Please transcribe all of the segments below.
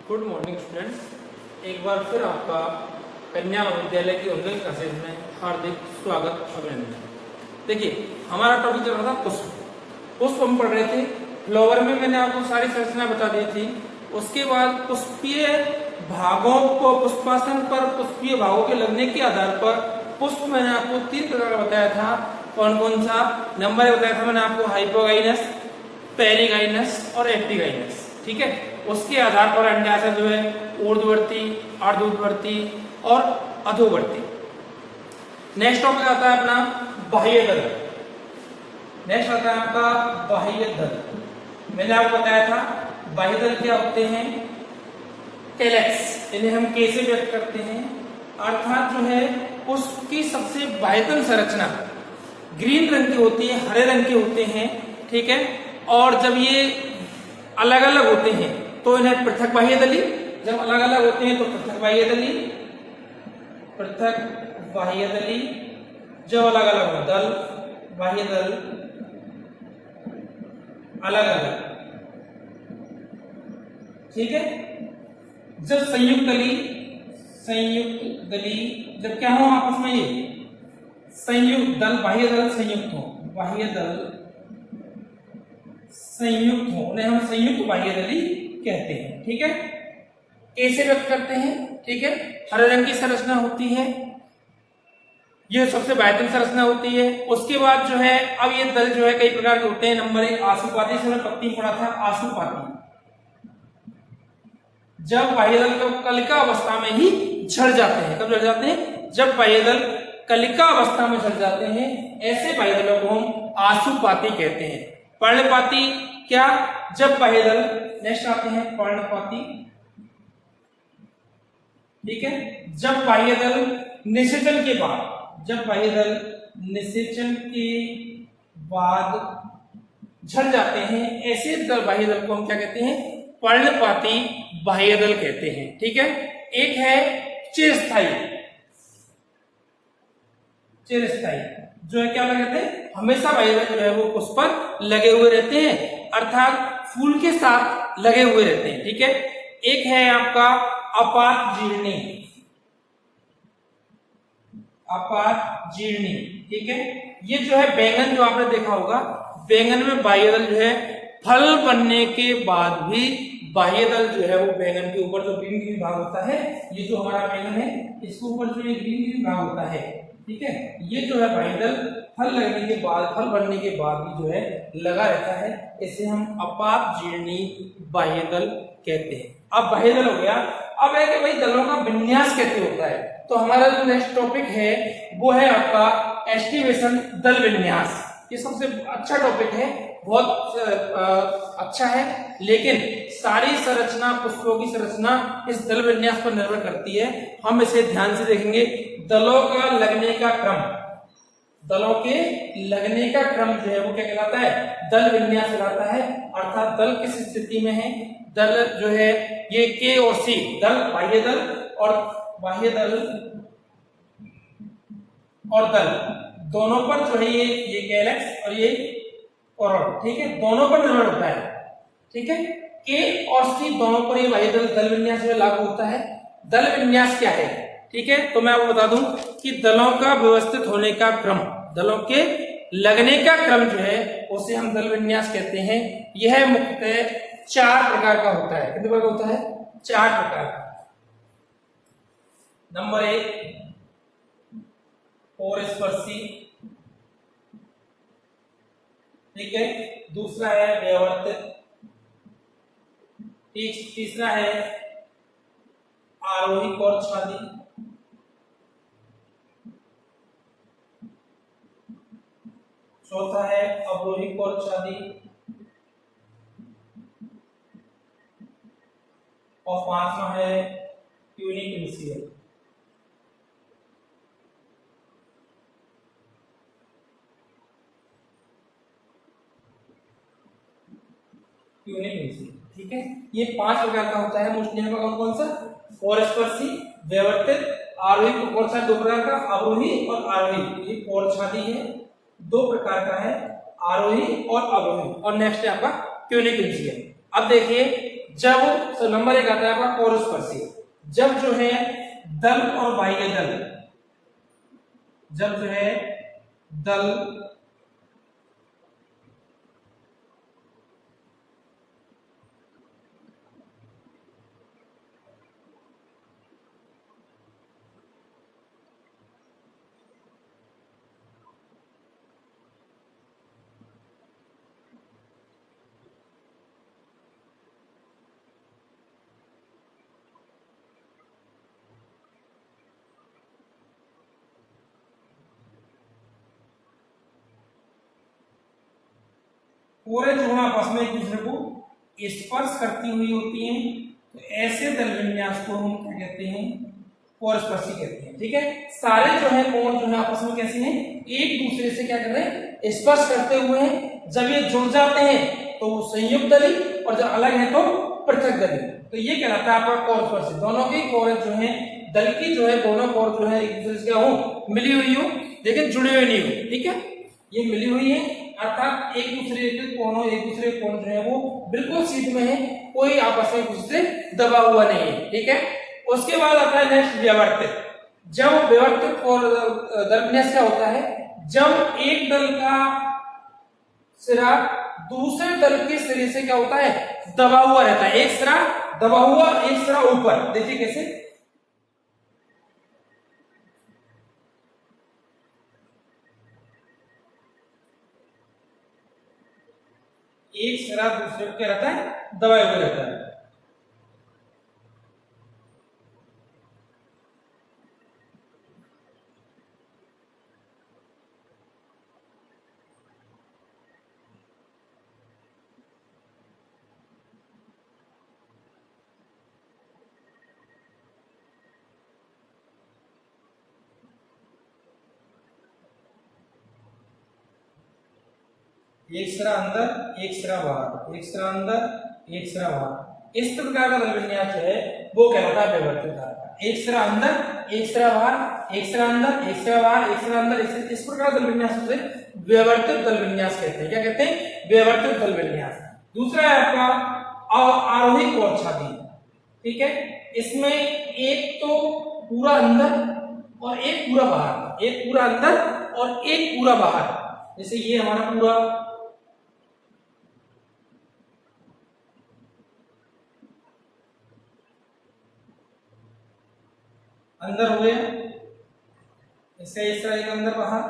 Good morning students, एक बार फिर आपका कन्या विद्यालय की ऑनलाइन क्लासेज में हार्दिक स्वागत अभिनंदन। देखिए, हमारा टॉपिक चल रहा था पुष्प हम पढ़ रहे थे। फ्लावर में मैंने आपको सारी संरचना बता दी थी। उसके बाद पुष्पीय भागों को पुष्पासन पर पुष्पीय भागों के लगने के आधार पर पुष्प मैंने आपको 3 प्रकार का बताया था। कौन कौन सा नंबर बताया था मैंने आपको? हाइपोगाइनस, पेरिगाइनस और एपिगाइनस। ठीक है, उसके आधार पर अंडाशय जो है ऊर्ध्ववर्ती, अर्धऊर्ध्ववर्ती और अधोवर्ती। नेक्स्ट टॉपिक आता है अपना बाह्य दल। नेक्स्ट आता है आपका बाह्य दल। मैंने आपको बताया था बाह्य दल क्या होते हैं? कैलेक्स, इन्हें हम के से व्यक्त करते हैं। अर्थात जो है उसकी सबसे बाह्यतम संरचना ग्रीन रंग की होती है, हरे रंग के होते हैं। ठीक है, और जब ये अलग अलग होते हैं तो इन्हें पृथक बाह्यदली, जब अलग अलग होते हैं तो पृथक बाह्यदली, पृथक बाह्यदली। जब अलग अलग हो दल, बाह्यदल, अलग अलग। ठीक है, जब संयुक्त दली, संयुक्त दली, जब क्या हो आपस में ये संयुक्त दल, बाह्य दल संयुक्त हो, बाह्य दल संयुक्त हो, उन्हें हम संयुक्त बाह्यदली कहते हैं। ठीक है, कैसे व्यक्त करते हैं? ठीक है, हरे रंग की संरचना होती है, ये सबसे बाह्यतम संरचना होती है। उसके बाद जो है अब ये दल जो है कई प्रकार के होते हैं। नंबर 1 आशुपाती, से पत्ती पढ़ा था आशुपाती। जब बाह्यदल को कलिका अवस्था में ही झड़ जाते हैं। कब झड़ जाते हैं? जब बाह्यदल कलिका अवस्था में झड़ जाते हैं, ऐसे बाह्यदलों को हम आशुपाती कहते हैं। पर्णपाती क्या? जब बाह्यदल, नेक्स्ट आते हैं पर्णपाती। ठीक है, जब बाह्यदल निषेचन के बाद, जब बाह्यदल निषेचन के बाद झड़ जाते हैं, ऐसे दल बाह्यदल को हम क्या कहते हैं? पर्णपाती बाह्यदल कहते हैं। ठीक है, एक है चिरस्थायी। चिरस्थायी जो है क्या लगाते हैं? हमेशा बाह्यदल जो है वो पुष्प पर लगे हुए रहते हैं, अर्थात फूल के साथ लगे हुए रहते हैं। ठीक है, एक है आपका अपात जीर्णी, अपात जीर्णी। ठीक है, ये जो है बैंगन, जो आपने देखा होगा बैंगन में बाह्यदल जो है फल बनने के बाद भी बाह्यदल जो है वो बैंगन के ऊपर जो ग्रीन ग्रीन भाग होता है, ये जो हमारा बैंगन है इसके ऊपर जो ये ग्रीन ग्रीन भाग होता है, ठीक है, ये जो है बाह्यदल फल लगने के बाद, फल बनने के बाद भी जो है लगा रहता है। इसे हम अपात जीर्णी बाह्यदल कहते हैं। अब बाह्यदल हो गया। अब है कि भाई दलों का विन्यास कैसे होता है, तो हमारा जो नेक्स्ट टॉपिक है वो है आपका एस्टिमेशन दल विन्यास। ये सबसे अच्छा टॉपिक है, बहुत अच्छा है, लेकिन सारी संरचना, पुष्पों की संरचना इस दल विन्यास पर निर्भर करती है। हम इसे ध्यान से देखेंगे। दलों का लगने का क्रम, दलों के लगने का क्रम जो है वो क्या कहलाता है? दल विन्यास कहलाता है। अर्थात दल किस स्थिति में है? दल जो है ये के और सी दल, बाह्य दल और बाह्य दल और दल दोनों पर जो है ये कैलेक्स और ये कोरोड, ठीक है, दोनों पर निर्भर होता है। ठीक है, के और सी दोनों पर ये बाह्य दल विन्यास जो लागू होता है। दल विन्यास क्या है? ठीक है, तो मैं आपको बता दूं कि दलों का व्यवस्थित होने का क्रम, दलों के लगने का क्रम जो है उसे हम दल विन्यास कहते हैं। यह मुख्यतः 4 प्रकार का होता है। कितने प्रकार का होता है? 4 प्रकार का। नंबर 1 परस्पर्शी, ठीक है, दूसरा है व्यवस्थित, तीसरा है आरोही कोरछादी, चौथा है अवरोही कोरछादी और 5वां है यूनिक्यूसियल। ठीक है, ये 5 प्रकार का होता है। मोस्टली का कौन कौन सा? परस्पर्शी, व्यवस्थित, आरोही कोरछादी 2 प्रकार का, अवरोही और आरोही। ये कोरछादी है, 2 प्रकार का है, आरोही और अवरोही। और नेक्स्ट है आपका क्यूनिक। अब देखिए जब तो नंबर एक आता है आपका कोरस्पर्शी, जब जो है दल और बाह्य दल, जब जो है दल पूरे जो है आपस में एक दूसरे को स्पर्श करती हुई होती हैं, तो ऐसे दल विन्यास को हम क्या कहते हैं, कोरस्पर्शी कहते हैं। ठीक है, सारे जो है कोण जो है आपस में कैसे हैं, एक दूसरे से क्या कर रहे हैं, स्पर्श करते हुए हैं। जब ये जुड़ जाते हैं तो वो संयुक्त दली, और जब अलग है तो पृथक दली। तो ये कहलाता है आपका कोरस्पर्शी। दोनों की कोर जो है दल की जो है, दोनों कोर जो है एक दूसरे से क्या हो, मिली हुई हो, लेकिन जुड़े हुए नहीं हो। ठीक है, ये मिली हुई है, अर्थात एक दूसरे के कोणों, एक दूसरे कोण जो है वो बिल्कुल सीध में है, कोई आपस में उससे दबा हुआ नहीं है। ठीक है, उसके बाद आता है नेक्स्ट व्यवर्तित। जब व्यवर्तित और दल विन्यास क्या होता है, जब एक दल का सिरा दूसरे दल के सिरे से क्या होता है, दबा हुआ रहता है। एक सिरा दबा हुआ, एक सिरा ऊपर। देखिए कैसे, एक सिरा दूसरे को क्या रहता है, दबाए हुए रहता है। एक सिरा अंदर, एक सिरा बाहर, एक सिरा अंदर, एक सिरा बाहर। इस प्रकार का दल विन्यास जो है वो कहलाता है व्यवर्तित धारा का। एक सिरा अंदर, एक सिरा बाहर, एक सिरा अंदर, एक सिरा बाहर, एक सिरा अंदर, इस प्रकार दल विन्यास से व्यवर्तित दल विन्यास कहते हैं। क्या कहते हैं, व्यवर्तित दल विन्यास। दूसरा है आपका आरोही कोरछादी। ठीक है, इसमें एक तो पूरा अंदर और एक पूरा बाहर, एक पूरा अंदर और एक पूरा बाहर। जैसे ये हमारा पूरा अंदर हो गया, इसका इस तरह एक अंदर बाहर।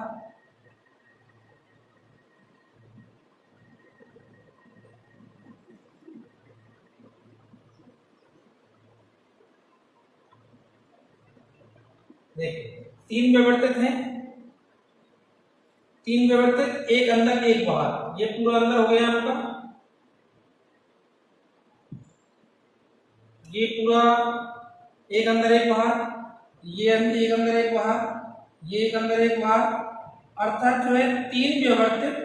देखिए तीन व्यवर्तित हैं, तीन व्यवर्तित, एक अंदर एक बाहर। ये पूरा अंदर हो गया आपका, ये पूरा एक अंदर एक बाहर, ये एक अंदर एक बाहर, ये एक अंदर एक बाहर। अर्थात जो है तीन व्यवर्तित,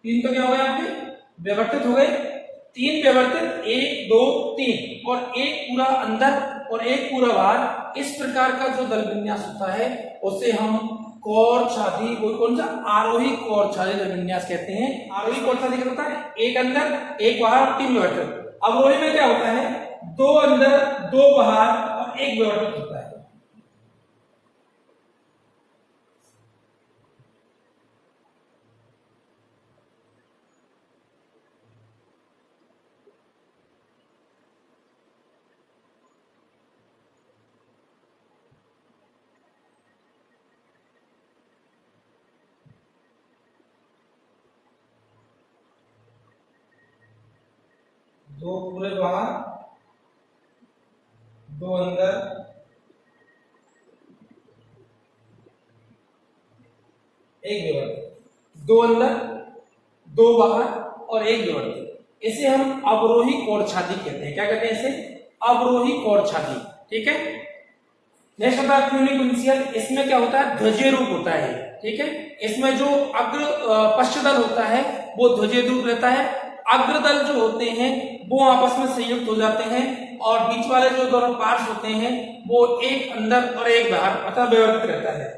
तीन तो क्या हो गए आपके, व्यवर्तित हो गए। तीन व्यवर्तित, एक दो तीन, और एक पूरा अंदर और एक पूरा बाहर। इस प्रकार का जो दल विन्यास होता है उसे हम कोरछादी, कौन सा, आरोही कोरछादी दल विन्यास कहते हैं। आरोही कोरछादी क्या होता है, एक अंदर एक बाहर, तीन व्यवर्तित। अवरोही में क्या होता है, दो अंदर दो बाहर और एक व्यवर्तित होता है। दो पूरे बाहर, दो अंदर, एक व्यवर्तित। दो अंदर दो बाहर और एक व्यवर्तित। इसे हम अवरोही कोरछादी कहते हैं। क्या कहते हैं इसे, अवरोही कोरछादी। ठीक है, नेक्स्ट होता है क्यूनिकुंसियल। इसमें क्या होता है, ध्वजीय रूप होता है। ठीक है, इसमें जो अग्र पश्चदल होता है वो ध्वजीय रूप रहता है। अग्रदल जो होते हैं वो आपस में संयुक्त हो जाते हैं, और बीच वाले जो दोनों पार्श्व होते हैं वो एक अंदर और एक बाहर अर्थात व्यवस्थित रहता है।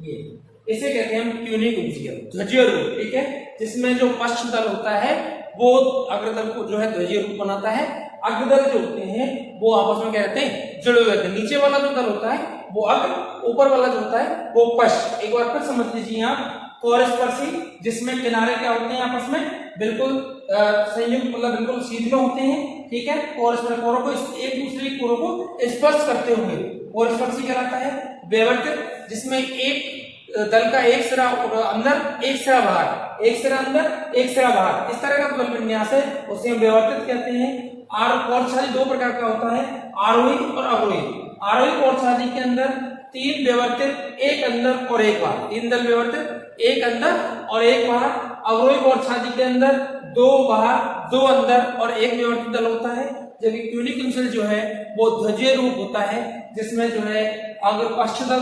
ये इसे कहते हैं हम ट्यूनिक उंजियल, ध्वजीय रूप, ठीक है, जिसमें जो पश्च दल होता है वो अग्रदल को जो है ध्वजीय रूप बनाता है, अग्रदल जो होते हैं वो आपस में क्या रहते हैं, जुड़े हुए रहते हैं। नीचे वाला जो दल होता है वो अग्र, ऊपर वाला जो होता है वो पश्च। एक बार फिर समझ लीजिए आप, कोरस्पर्शी जिसमें किनारे क्या होते हैं आपस में बिल्कुल संयुक्त, मतलब बिल्कुल सीध में होते हैं, ठीक है, कोरस्पर्शी कोरों को एक दूसरे कोरों को स्पर्श करते हुए कोरस्पर्शी कहलाता है। व्यवर्तित जिसमें एक दल का एक सिरा अंदर एक सिरा बाहर, एक सिरा अंदर एक सिरा बाहर, इस तरह का दल विन्यास है, उसे हम व्यवर्तित कहते हैं। कोरछादी दो प्रकार का होता है, आरोही और अवरोही। आरोही कोरछादी के अंदर 3 व्यवर्तित, एक अंदर और एक बाहर, 3 दल व्यवर्तित, एक अंदर और एक बाहर। अवरोही कोरछादी के अंदर 2 बाहर, 2 अंदर और एक व्यवर्तित दल होता है। जबकि ट्यूनिक उंजियल जो है वो ध्वजीय रूप होता है, जिसमें जो है अगर पश्चदल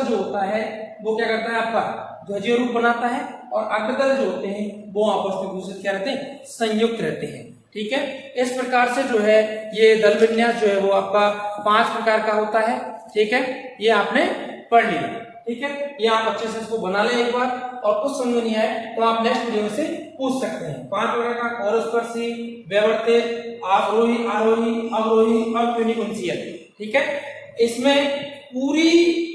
जो होता है वो क्या करता है, आपका ध्वजीय रूप बनाता है, और अग्रदल जो होते हैं वो आपस में दूसरे क्या रहते हैं, संयुक्त रहते हैं, ठीक है। इस प्रकार से जो है ये दल विन्यास जो है वो आपका 5 प्रकार का होता है, ठीक है, ये आपने पढ़ लिया, ठीक है। ये आप अच्छे से इसको बना लें एक बार, और कुछ समझ नहीं आए तो आप नेक्स्ट वीडियो से पूछ सकते हैं। 5 प्रकार का कोरस्पर्शी, व्यवर्तित, आरोही, आरोही, अवरोही और ट्यूनिक उंजियल, ठीक है। इसमें पूरी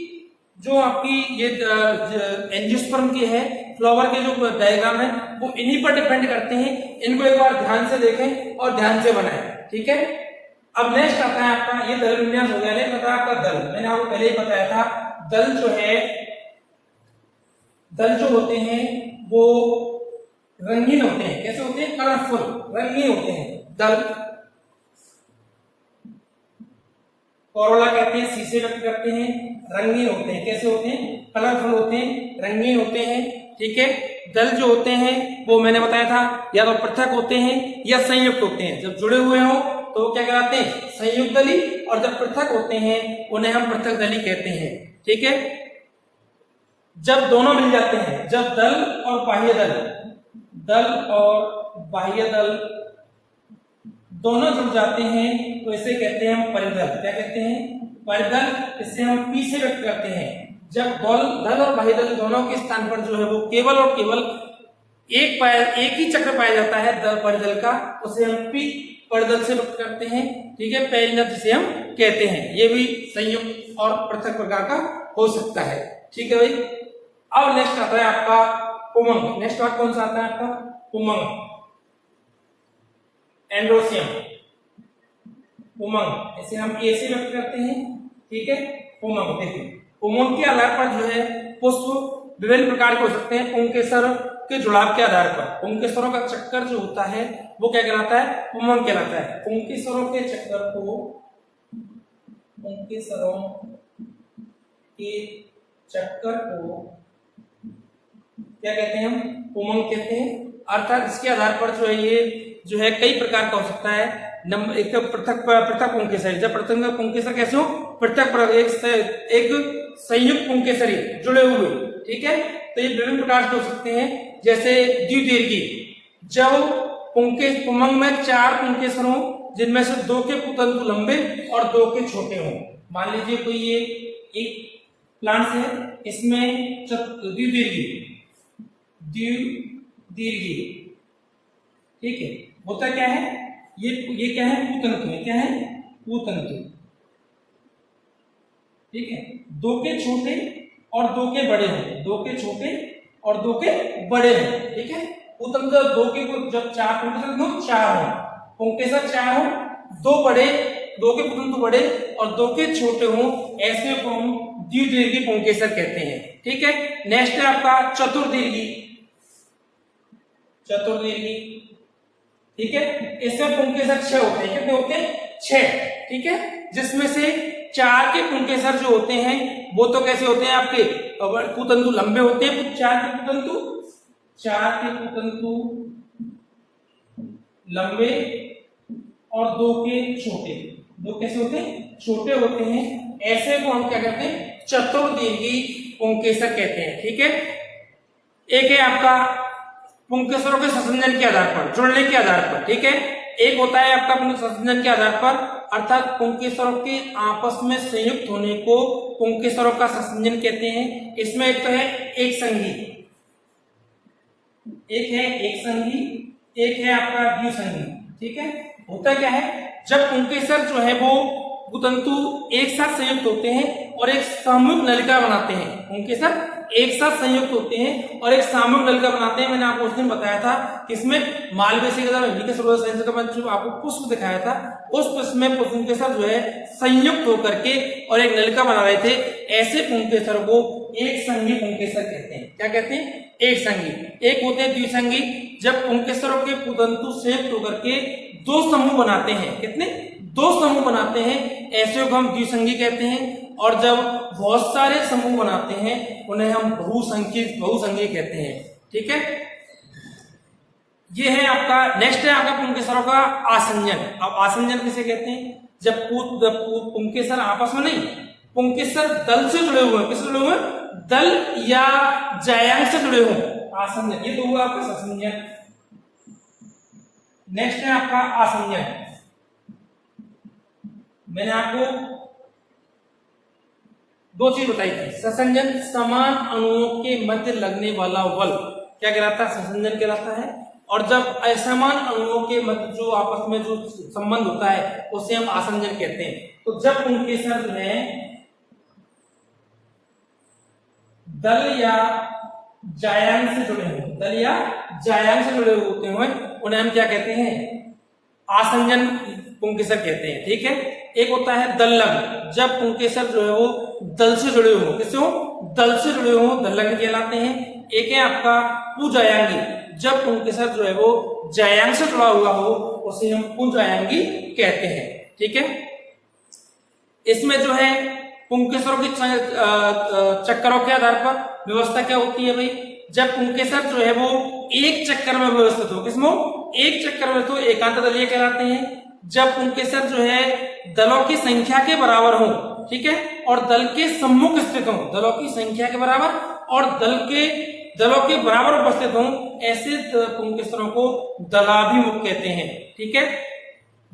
जो आपकी ये एंजियोस्पर्म की है, फ्लावर के जो डायग्राम है वो इन्हीं पर डिपेंड करते हैं। इनको एक बार ध्यान से देखें और ध्यान से बनाएं, ठीक है। अब नेक्स्ट आता है आपका, ये दल विन्यास हो गया, नहीं पता आपका दल, मैंने आपको पहले ही बताया था, दल जो है, दल जो होते हैं वो रंगीन होते हैं। कैसे होते हैं, कलरफुल, रंगीन होते हैं दल। कोरोला कहते हैं, शीशे व्यक्त करते हैं, रंगीन होते हैं। कैसे होते हैं, कलरफुल होते हैं, रंगीन होते हैं, ठीक है। दल जो होते हैं वो मैंने बताया था या तो पृथक होते हैं या संयुक्त होते हैं। जब जुड़े हुए हो तो वो क्या कहलाते हैं, संयुक्त दली, और जब पृथक होते हैं उन्हें हम पृथक दली कहते हैं, ठीक है। जब दोनों मिल जाते हैं, जब दल और बाह्य दल, दल और बाह्य दल दोनों जुड़ जाते हैं तो इसे कहते हैं हम परिदल। क्या कहते हैं, परिदल। इसे हम पी से व्यक्त करते हैं। जब दल और बाह्य दल दोनों के स्थान पर जो है वो केवल और केवल एक ही चक्र पाया जाता है दल परिदल का, उसे हम पी परिदल से व्यक्त करते हैं, ठीक है। परिणत जिसे हम कहते हैं, ये भी संयुक्त और पृथक प्रकार का हो सकता है, ठीक है भाई। अब नेक्स्ट आता है आपका उमंग। नेक्स्ट बात कौन सा आता है आपका, उमंग, एंड्रोसियम, उमंग, इसे हम ए से व्यक्त करते हैं, ठीक है। उमंग, देखिए उमंग के आधार पर जो है पुष्प विभिन्न प्रकार के हो सकते हैं। पुंकेसर के जुड़ाव के आधार पर, पुंकेसरों का चक्कर जो होता है वो क्या कहलाता है, उमंग कहलाता है। पुंकेसरों के चक्कर को, पुंकेसरों के चक्कर को क्या कहते हैं, हम उमंग कहते हैं। अर्थात इसके आधार पर जो है ये जो है कई प्रकार का हो सकता है। नंबर एक, पृथक पुंकेसर, जब पृथक पुंकेसर कैसे हो, पृथक एक संयुक्त पुंकेसरी जुड़े हुए, ठीक है। तो ये विभिन्न प्रकार के हो सकते हैं, जैसे द्विदीर्घी, जब उमंग में 4 पुंकेसर हो जिनमें से 2 के पुतंतु लंबे और 2 के छोटे हों। मान लीजिए कोई ये एक प्लांट है, इसमें द्विदीर्घी, ठीक है, होता क्या है, ये क्या है, पूतंतु है। क्या है, पूतंतु, ठीक है। 2 के छोटे और 2 के बड़े हैं, 2 के छोटे और 2 के बड़े हैं, ठीक है। पूतंतु 2 के जब 4 पुंकेसर 4 हो, पुंकेसर 4 हो, 2 बड़े, 2 के पुतंतु बड़े और 2 के छोटे हों, ऐसे को हम द्विदीर्घी पुंकेसर कहते हैं, ठीक है। नेक्स्ट है आपका चतुर्दीर्घी, चतुर्दीर्घी, ठीक है। इसमें पुंकेसर 6 होते हैं। कितने होते हैं, 6, ठीक है। जिसमें से 4 के पुंकेसर जो होते हैं वो तो कैसे होते हैं, आपके पुतंतु लंबे होते हैं, 4 के पुतंतु लंबे और 2 के छोटे, 2 कैसे होते हैं, छोटे होते हैं। ऐसे को हम क्या कहते हैं, चतुर्दीर्घी पुंकेसर कहते हैं, ठीक है। एक है आपका पुंकेसरों के संयोजन के आधार पर, जुड़ने के आधार पर, ठीक है। एक होता है आपका पुंकेसर के आधार पर, अर्थात पुंकेसरों के आपस में संयुक्त होने को पुंकेसरों का संयोजन कहते हैं। इसमें एक तो है एक संघी, एक है एक संघी, एक है आपका द्विसंघी। ठीक है, होता क्या है, जब पुंकेसर जो है वो भूतंतु एक साथ संयुक्त होते हैं और एक सामूहिक नलिका बनाते हैं। पुंकेसर एक साथ संयुक्त होते हैं और एक सामूहिक नलिका बनाते हैं। मैंने आपको उस दिन बताया था कि इसमें मालवेसी का जो आपको पुष्प दिखाया था, उस पुष्प में पुंकेसर जो है संयुक्त होकर के और एक नलिका बना रहे थे। ऐसे पुंकेसर को एक संघी पुंकेसर कहते हैं। क्या कहते हैं? एक संघी। एक होते हैं द्विसंघी, जब पुंकेसरों के भूतंतु संयुक्त होकर के दो समूह बनाते हैं। कितने? दो समूह बनाते हैं, ऐसे को हम द्विसंघी कहते हैं। और जब बहुत सारे समूह बनाते हैं उन्हें हम बहुसंघी कहते हैं। ठीक है, ये है आपका। नेक्स्ट है आपका पुंकेसरों का आसंजन। अब आसंजन किसे कहते हैं? जब पुंकेसर आपस में नहीं, पुंकेसर दल से जुड़े हुए हैं। किससे जुड़े हुए हैं? दल या जायांग से जुड़े हुए। आसंजन, ये तो हुआ आपका संयोजन। नेक्स्ट है आपका आसंजन। मैंने आपको दो चीज बताई थी। संसंजन समान अणुओं के मध्य लगने वाला बल क्या कहलाता है? संसंजन कहलाता है। और जब असमान अणुओं के मध्य जो आपस में जो संबंध होता है उसे हम आसंजन कहते हैं। तो जब पुंकेसर जो है दल या जायांग से जुड़े हो, दल या जायांग से जुड़े होते हैं, उन्हें हम क्या कहते हैं? आसंजन पुंकेसर कहते हैं। ठीक है, एक होता है दल्लग। जब पुंकेसर जो है वो दल से जुड़े हो, किससे हो? दल से जुड़े हो, दल्लग कहलाते हैं। एक है आपका पुजायांगी। जब पुंकेसर जो है वो जायांग से जुड़ा हुआ हो उसे हम पुजायांगी कहते हैं। ठीक है, इसमें जो है पुंकेसरों की चक्करों के आधार पर व्यवस्था क्या होती है भाई? जब पुंकेसर जो है वो एक चक्कर में व्यवस्थित हो, किसमें? एक चक्कर में, तो एकांत दलीय कहलाते हैं। जब पुंकेसर जो है दलों की संख्या के बराबर हो, ठीक है, और दल के सम्मुख स्थित हो, दलों की संख्या के बराबर और दलों के बराबर उपस्थित हो, ऐसे पुंकेसरों को दलाभिमुख कहते हैं। ठीक है,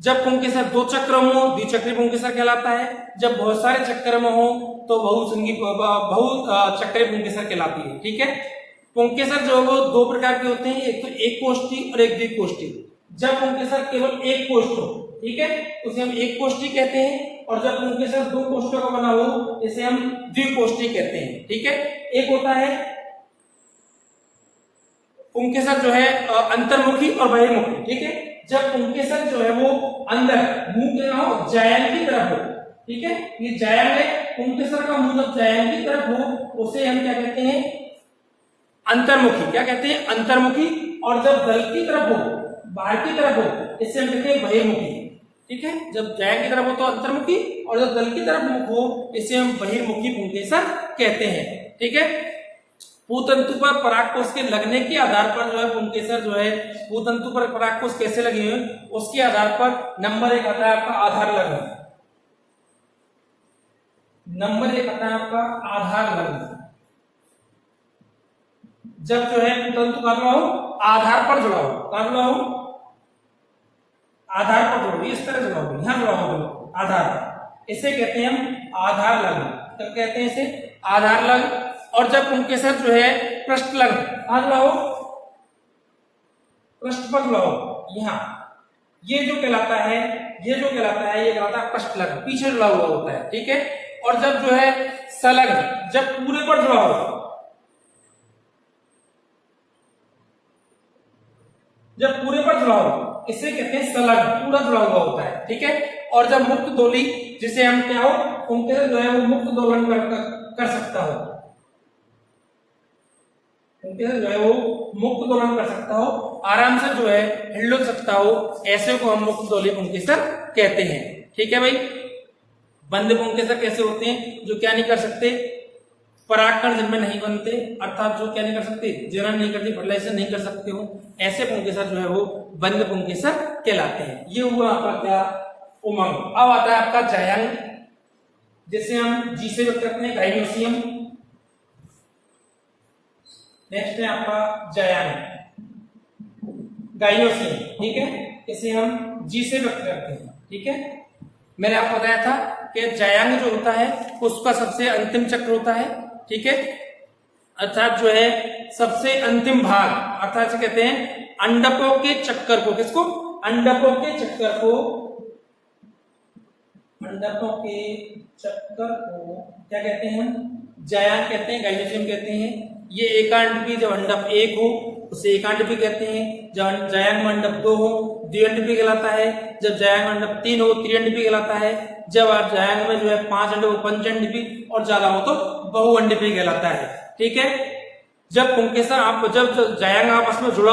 जब पुंकेसर दो चक्र में हो द्विचक्री पुंकेसर कहलाता है। जब बहुत सारे चक्कर में हो तो बहुचक्री पुंकेसर कहलाती है। ठीक है, पुंकेसर जो है वो दो प्रकार के होते हैं, एक तो एक कोष्ठी और एक द्विकोष्ठी। जब पुंकेसर केवल एक कोष्ठ हो, ठीक है, उसे हम एक कोष्ठी कहते हैं। और जब पुंकेसर दो कोष्ठों का बना हो इसे हम द्विकोष्ठी कहते हैं। ठीक है, एक होता है पुंकेसर जो है अंतर्मुखी और बहिर्मुखी। ठीक है, जब पुंकेसर जो है वो अंदर मुंह के हो जायांग की तरफ हो, ठीक है, ये जायांग है, पुंकेसर का मुंह जब जायांग की तरफ हो उसे हम क्या कहते हैं? अंतर्मुखी। क्या कहते हैं? अंतर्मुखी। और जब दल की तरफ हो, बाहर की तरफ हो, इसे हम कहते हैं बहिर्मुखी। ठीक है, जब जायांग की तरफ हो तो अंतर्मुखी और जब दल की तरफ मुख हो इसे हम बहिर्मुखी पुंकेसर कहते हैं। ठीक है, भूतंतु पर परागकोश के लगने के आधार पर जो है पुंकेसर जो है भूतंतु पर परागकोश कैसे लगे हुए उसके आधार पर नंबर एक आता है आपका आधार लग्न। नंबर एक आता है आपका आधार लग्न। जब जो है भूतंतु कहां जुड़ा हो? आधार पर जुड़ा हो। कहां जुड़ा हो? आधार पर जुड़ा हो, इस तरह जुड़ा हो, यहां जुड़ा हो आधार पर, इसे कहते हैं हम आधार लग्न। क्या कहते हैं इसे? आधार लग्न। और जब पुंकेसर जो है पृष्ठ लग्न, कहां जुड़ा हो? पृष्ठ पर जुड़ा हो, यहां, ये जो कहलाता है ये कहलाता है पृष्ठ लग्न, पीछे जुड़ा हुआ होता है। ठीक है, और जब जो है संलग्न, जब पूरे पर जुड़ा हो, जब पूरे पर जुड़ा हो इसे कहते हैं संलग्न, पूरा जुड़ा हुआ होता है। ठीक है, और जब मुक्त दोली, जिसे हम क्या हो पुंकेसर जो है वो मुक्त दोलन कर सकता हो, पुंकेसर जो है वो मुक्त दोलन कर सकता हो, आराम से जो है हिल सकता हो, ऐसे को हम मुक्त दोली पुंकेसर कहते हैं। ठीक है भाई, बंद पुंकेसर कैसे होते हैं? जो क्या नहीं कर सकते? परागकण जिनमें नहीं बनते, अर्थात जो क्या नहीं कर सकते? जनन नहीं करते, फर्टिलाइजेशन नहीं कर सकते हो, ऐसे पुंकेसर जो है वो बंद पुंकेसर कहलाते हैं। ये हुआ आपका क्या? उमंग। अब आता है आपका जायांग, जिसे हम जी से व्यक्त करते हैं, गाइनोसियम। नेक्स्ट है आपका जायांग, गाइनोसियम। ठीक है, इसे हम जी से व्यक्त करते हैं। ठीक है, मैंने आपको बताया था कि जायांग जो होता है उसका सबसे अंतिम चक्र होता है। ठीक है, अर्थात जो है सबसे अंतिम भाग, अर्थात से कहते हैं अंडकों के चक्कर को, किसको, अंडकों के चक्कर को, अंडकों के चक्कर को क्या कहते हैं हम, जायांग कहते हैं, गाइनेशियम कहते हैं। ये एकांडपी जब अंडक एक हो उसे एकांडपी कहते हैं, जब जायांग में अंडक 2 हो द्विअंडपी कहलाता है, जब जायांग में अंडक 3 हो त्रिअंडपी कहलाता है, जब जायांग में जो है 5 अंडे हो पंचअंडपी, और ज्यादा हो तो बहुअंडपी कहलाता है। ठीक है, जब पुंकेसर आप जब जायांग आपस में जुड़े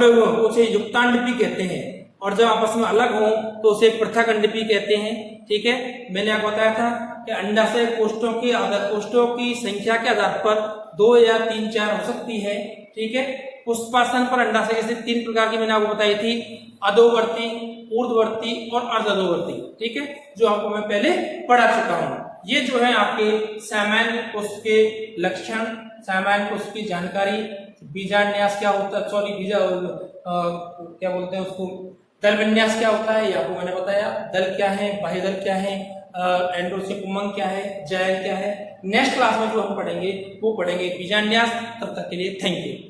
हुए हो उसे युक्तांडपी कहते हैं, और जब आपस में अलग हो तो उसे पृथक अंडपी कहते हैं। ठीक है, मैंने आपको बताया था कि अंडाशय कोष्ठों की संख्या के आधार पर 2 या 3, 4 हो सकती है। ठीक है, पुष्पासन पर अंडाशय जैसे 3 प्रकार की मैंने आपको बताई थी, अधोवर्ती, ऊर्ध्ववर्ती और अर्धअधोवर्ती। ठीक है, जो आपको मैं पहले पढ़ा चुका हूं। ये जो है आपके सामान्य कोष के लक्षण, सामान्य कोष की जानकारी, बीजान्यास क्या होता है, सॉरी क्या बोलते हैं उसको, दल विन्यास क्या होता है ये आपको मैंने बताया, दल क्या है, बाह्य दल क्या है, एंड्रोसिक उमंग क्या है, जायंग क्या है। नेक्स्ट क्लास में जो हम पढ़ेंगे वो पढ़ेंगे बीजान्यास। तब तक के लिए थैंक यू।